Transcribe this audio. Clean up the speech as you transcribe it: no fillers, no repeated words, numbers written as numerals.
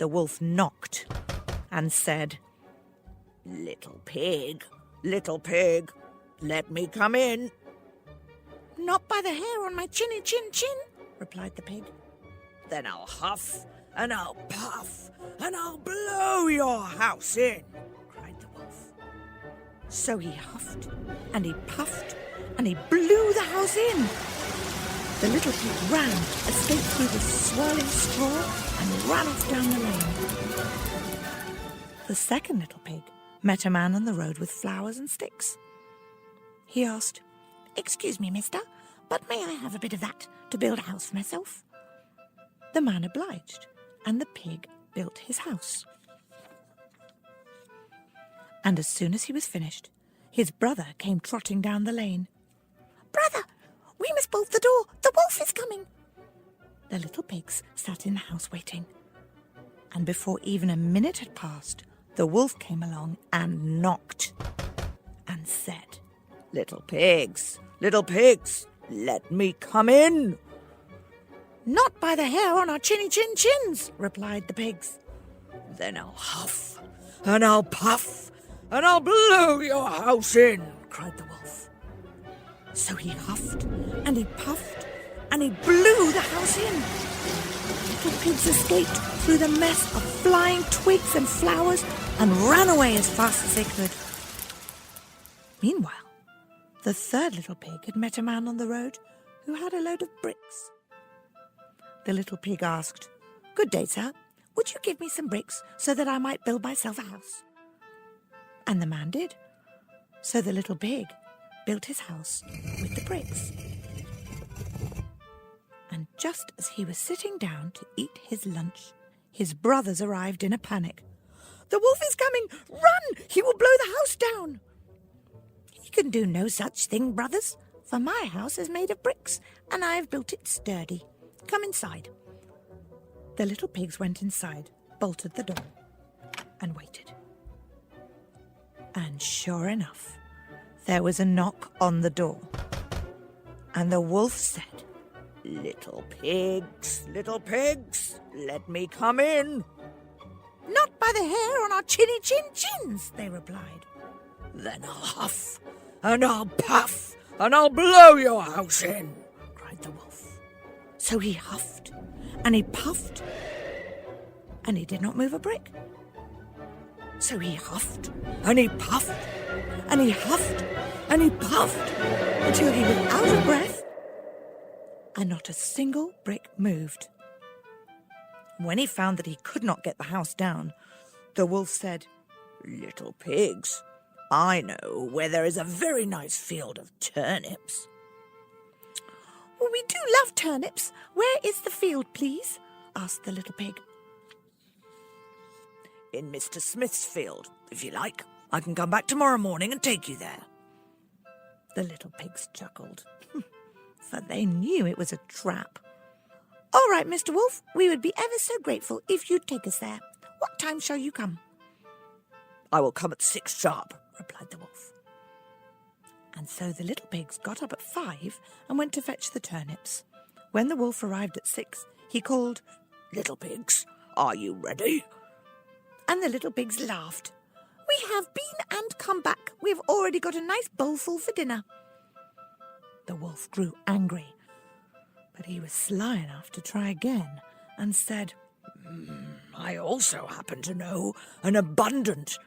the wolf knocked and said, little pig, let me come in. Not by the hair on my chinny chin chin, replied the pig. Then I'll huff and I'll puff and I'll blow your house in, cried the wolf. So he huffed and he puffed and he blew the house in. The little pig ran, escaped through the swirling straw and ran off down the lane. The second little pig met a man on the road with flowers and sticks. He asked, Excuse me, mister, but may I have a bit of that to build a house for myself? The man obliged, and the pig built his house. And as soon as he was finished, his brother came trotting down the lane. Brother, we must bolt the door. The wolf is coming. The little pigs sat in the house waiting. And before even a minute had passed, the wolf came along and knocked and said, little pigs, let me come in. Not by the hair on our chinny chin chins, replied the pigs. Then I'll huff and I'll puff and I'll blow your house in, cried the wolf. So he huffed and he puffed and he blew the house in. The little pigs escaped through the mess of flying twigs and flowers and ran away as fast as they could. Meanwhile, the third little pig had met a man on the road who had a load of bricks. The little pig asked, Good day, sir. Would you give me some bricks so that I might build myself a house? And the man did. So the little pig built his house with the bricks. And just as he was sitting down to eat his lunch, his brothers arrived in a panic. The wolf is coming! Run! He will blow the house down! He can do no such thing, brothers, for my house is made of bricks, and I have built it sturdy. Come inside. The little pigs went inside, bolted the door, and waited. And sure enough, there was a knock on the door. And the wolf said, little pigs, let me come in. Not by the hair on our chinny chin chins, they replied. Then I'll huff and I'll puff and I'll blow your house in, cried the wolf. So he huffed and he puffed and he did not move a brick. So he huffed and he puffed and he huffed and he puffed until he was out of breath and not a single brick moved. When he found that he could not get the house down, the wolf said, Little pigs, I know where there is a very nice field of turnips. Well, we do love turnips. Where is the field, please? Asked the little pig. In Mr. Smith's field, if you like. I can come back tomorrow morning and take you there. The little pigs chuckled, for they knew it was a trap. All right, Mr. Wolf, we would be ever so grateful if you'd take us there. What time shall you come? I will come at 6 sharp, replied the wolf. And so the little pigs got up at 5 and went to fetch the turnips. When the wolf arrived at 6, he called, Little pigs, are you ready? And the little pigs laughed. We have been and come back. We have already got a nice bowlful for dinner. The wolf grew angry, but he was sly enough to try again and said, I also happen to know an abundant